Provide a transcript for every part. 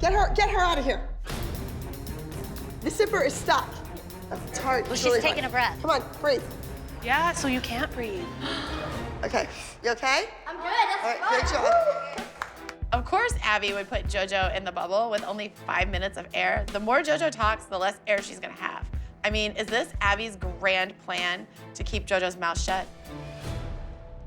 Get her out of here. The zipper is stuck. It's hard. Well, it's she's really taking hard. a breath. Come on, breathe. Yeah, so you can't breathe. Okay, you okay? I'm good, All right, good job. Of course, Abby would put JoJo in the bubble with only 5 minutes of air. The more JoJo talks, the less air she's gonna have. I mean, is this Abby's grand plan to keep JoJo's mouth shut?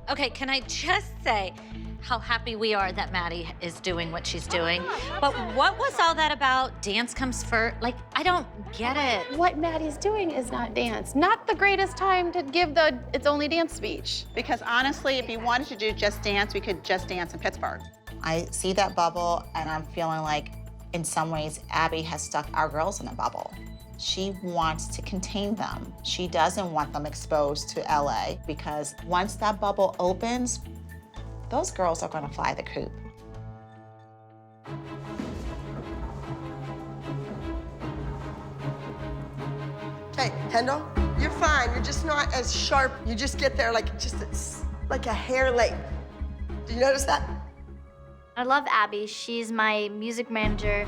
Okay, can I just say how happy we are that Maddie is doing what she's doing? But what was all that about? Dance comes first? Like, I don't get it. What Maddie's doing is not dance. Not the greatest time to give the It's Only Dance speech. Because honestly, if you wanted to do Just Dance, we could Just Dance in Pittsburgh. I see that bubble and I'm feeling like, in some ways, Abby has stuck our girls in a bubble. She wants to contain them. She doesn't want them exposed to LA because once that bubble opens, those girls are gonna fly the coop. Okay, Kendall, you're fine. You're just not as sharp. You just get there like like a hair late. Did you notice that? I love Abby. She's my music manager,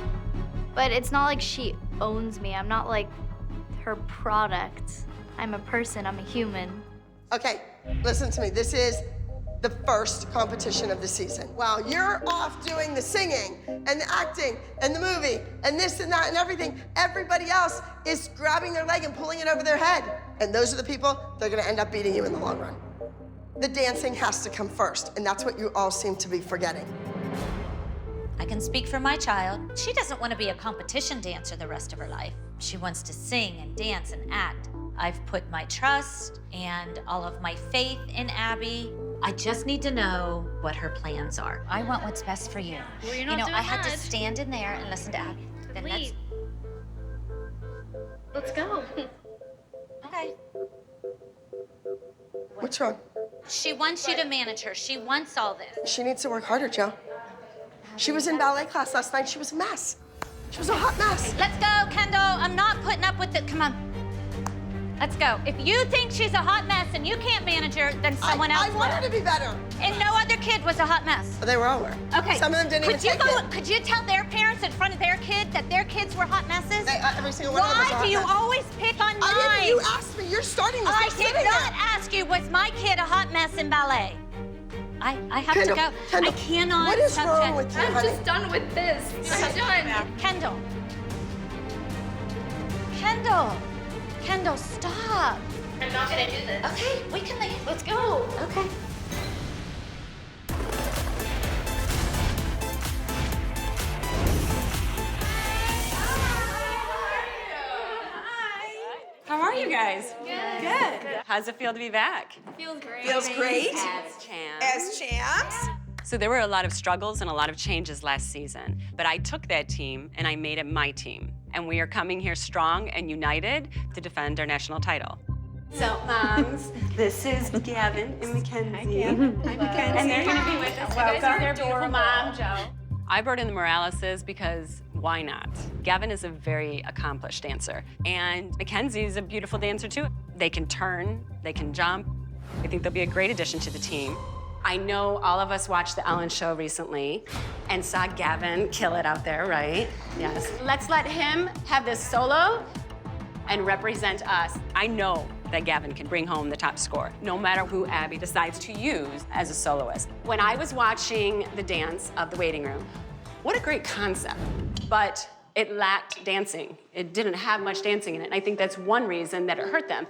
but it's not like she owns me. I'm not like her product. I'm a person, I'm a human. Okay, listen to me. This is the first competition of the season. While you're off doing the singing and the acting and the movie and this and that and everything, everybody else is grabbing their leg and pulling it over their head. And those are the people that are gonna end up beating you in the long run. The dancing has to come first, and that's what you all seem to be forgetting. I can speak for my child. She doesn't want to be a competition dancer the rest of her life. She wants to sing and dance and act. I've put my trust and all of my faith in Abby. I just need to know what her plans are. I want what's best for you. Well, you're not doing I had to much. stand in there and listen to Abby. Then Please. Let's go. okay. What's wrong? She wants you to manage her. She wants all this. She needs to work harder, Joe. She was in ballet class last night. She was a mess. She was a hot mess. Let's go, Kendall. I'm not putting up with it. Come on. Let's go. If you think she's a hot mess and you can't manage her, then someone else I want her to be better. And no other kid was a hot mess. They were all were. Okay. Some of them didn't even take it. Could you tell their parents in front of their kid that their kids were hot messes? Every single one of them was a Why hot do you mess. always pick on mine? I didn't. You asked me. You're starting this. I You're did sitting not there. ask you, was my kid a hot mess in ballet? I have Kendall, to go. Kendall, I cannot. what is wrong with you, I'm honey? just done with this. I'm done. Kendall. Kendall. Kendall, stop. I'm not gonna do this. Okay, we can leave. Let's go. Okay. How are you guys? Good. How's it feel to be back? Feels great. Feels great. As champs. As champs. So there were a lot of struggles and a lot of changes last season, but I took that team and I made it my team. And we are coming here strong and united to defend our national title. So, moms, this is Gavin and Mackenzie. Hi, Gavin. Hi, Mackenzie. And they're gonna be with us. Welcome. Their beautiful mom, Joe. I brought in the Moraleses because why not? Gavin is a very accomplished dancer, and Mackenzie is a beautiful dancer too. They can turn, they can jump. I think they'll be a great addition to the team. I know all of us watched the Ellen show recently and saw Gavin kill it out there, right? Yes. Let's let him have this solo and represent us. I know that Gavin can bring home the top score, no matter who Abby decides to use as a soloist. When I was watching the dance of the waiting room, what a great concept, but it lacked dancing. It didn't have much dancing in it, and I think that's one reason that it hurt them.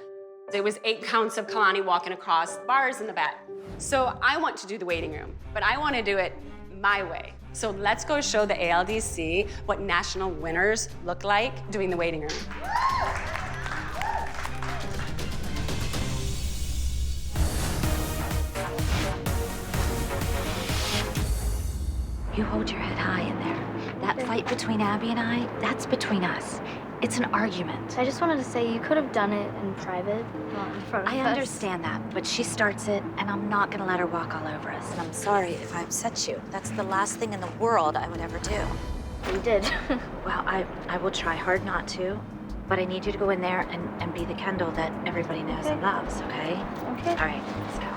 There was 8 counts of Kalani walking across bars in the back. So I want to do the waiting room, but I want to do it my way. So let's go show the ALDC what national winners look like doing the waiting room. You hold your head high in there. That fight between Abby and I, that's between us. It's an argument. I just wanted to say you could have done it in private, not in front of us. I understand that, but she starts it, and I'm not gonna let her walk all over us. And I'm sorry if I upset you. That's the last thing in the world I would ever do. You did. Well, I will try hard not to, but I need you to go in there and be the Kendall that everybody knows and loves, okay? Okay. All right, let's go.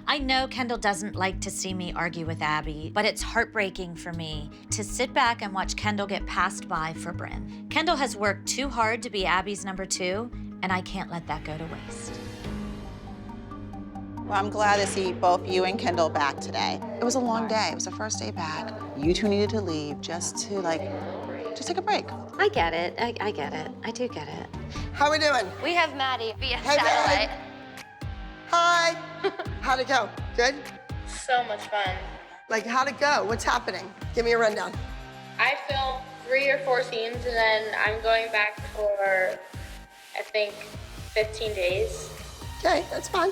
I know Kendall doesn't like to see me argue with Abby, but it's heartbreaking for me to sit back and watch Kendall get passed by for Bryn. Kendall has worked too hard to be Abby's number 2, and I can't let that go to waste. Well, I'm glad to see both you and Kendall back today. It was a long day. It was the first day back. You two needed to leave just to just take a break. I get it. I get it. I do get it. How we doing? We have Maddie via Hey, satellite. Hi. How'd it go? Good? So much fun. Like, how'd it go? What's happening? Give me a rundown. I filmed 3 or 4 scenes, and then I'm going back for, I think, 15 days. Okay, that's fine.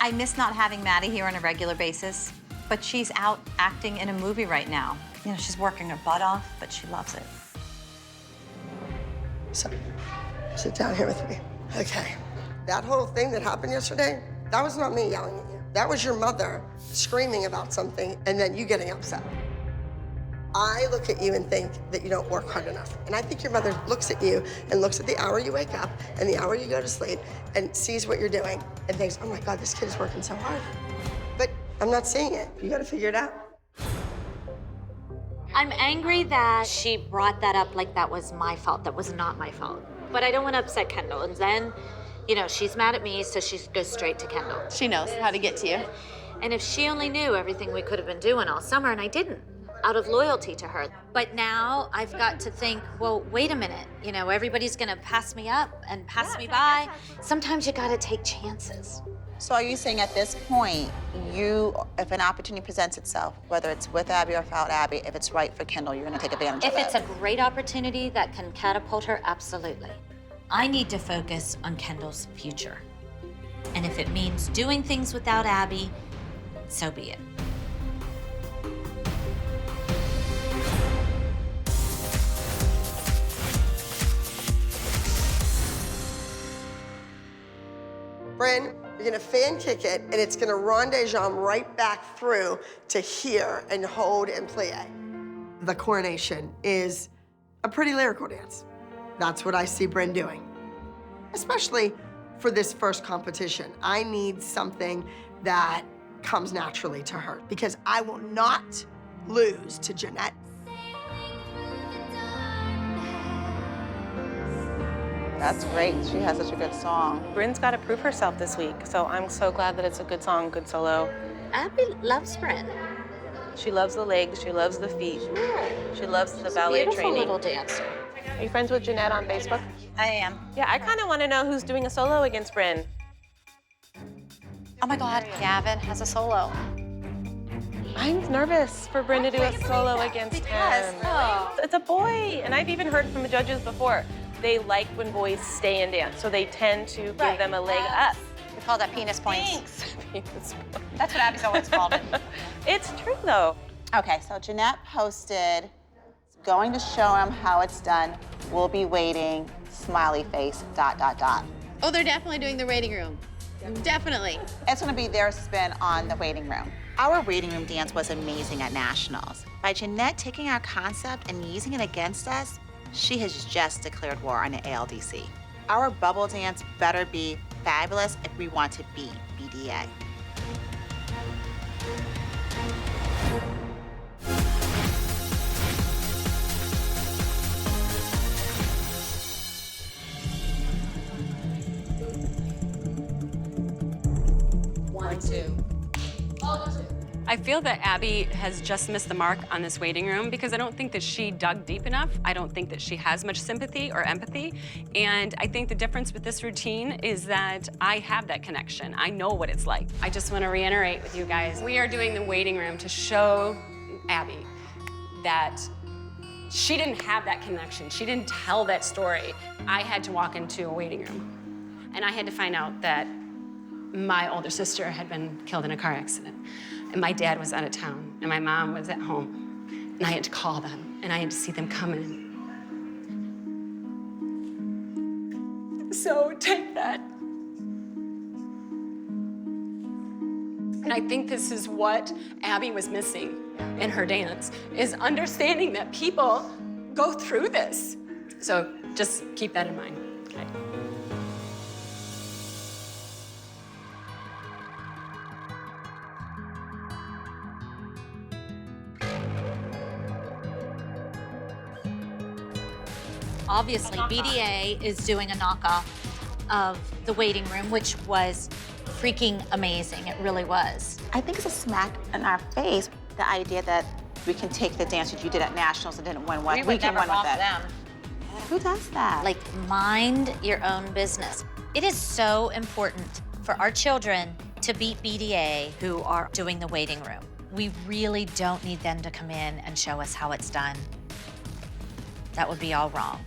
I miss not having Maddie here on a regular basis, but she's out acting in a movie right now. You know, she's working her butt off, but she loves it. So, sit down here with me. Okay. That whole thing that happened yesterday, that was not me yelling at you. That was your mother screaming about something and then you getting upset. I look at you and think that you don't work hard enough. And I think your mother looks at you and looks at the hour you wake up and the hour you go to sleep and sees what you're doing and thinks, oh my God, this kid is working so hard. But I'm not seeing it. You gotta figure it out. I'm angry that she brought that up like that was my fault. That was not my fault. But I don't want to upset Kendall. And then, you know, she's mad at me, so she goes straight to Kendall. She knows how to get to you. And if she only knew everything we could have been doing all summer, and I didn't, out of loyalty to her. But now I've got to think, well, wait a minute. You know, everybody's gonna pass me up and pass me by. Sometimes you gotta take chances. So are you saying at this point, if an opportunity presents itself, whether it's with Abby or without Abby, if it's right for Kendall, you're gonna take advantage of it? If it's a great opportunity that can catapult her, absolutely. I need to focus on Kendall's future. And if it means doing things without Abby, so be it. Bryn, you're gonna fan kick it, and it's gonna ronde-jam right back through to here and hold and plie. The coronation is a pretty lyrical dance. That's what I see Bryn doing, especially for this first competition. I need something that comes naturally to her because I will not lose to Jeanette. That's great. She has such a good song. Bryn's got to prove herself this week, so I'm so glad that it's a good song, good solo. Abby loves Bryn. She loves the legs, she loves the feet. She loves the ballet Beautiful training. little dancer. Are you friends with Jeanette on Facebook? I am. Yeah, I kind of want to know who's doing a solo against Bryn. Oh my God, Gavin has a solo. I'm nervous for Bryn to do a solo against him. It's a boy, and I've even heard from the judges before. They like when boys stay and dance, so they tend to give them a leg up. We call that penis points. Thanks. Penis points. That's what Abby's always called it. It's true, though. Okay, so Jeanette posted, going to show him how it's done. We'll be waiting, smiley face, ... Oh, they're definitely doing the waiting room. Definitely. It's gonna be their spin on the waiting room. Our waiting room dance was amazing at Nationals. By Jeanette taking our concept and using it against us, she has just declared war on the ALDC. Our bubble dance better be fabulous if we want to beat BDA. I feel that Abby has just missed the mark on this waiting room because I don't think that she dug deep enough. I don't think that she has much sympathy or empathy. And I think the difference with this routine is that I have that connection. I know what it's like. I just want to reiterate with you guys, we are doing the waiting room to show Abby that she didn't have that connection. She didn't tell that story. I had to walk into a waiting room and I had to find out that my older sister had been killed in a car accident. And my dad was out of town, and my mom was at home. And I had to call them, and I had to see them come in. So take that. And I think this is what Abby was missing in her dance, is understanding that people go through this. So just keep that in mind, okay? Obviously, BDA is doing a knockoff of the waiting room, which was freaking amazing. It really was. I think it's a smack in our face, the idea that we can take the dance that you did at Nationals and didn't win one. We can win with it. Who does that? Like, mind your own business. It is so important for our children to beat BDA who are doing the waiting room. We really don't need them to come in and show us how it's done. That would be all wrong.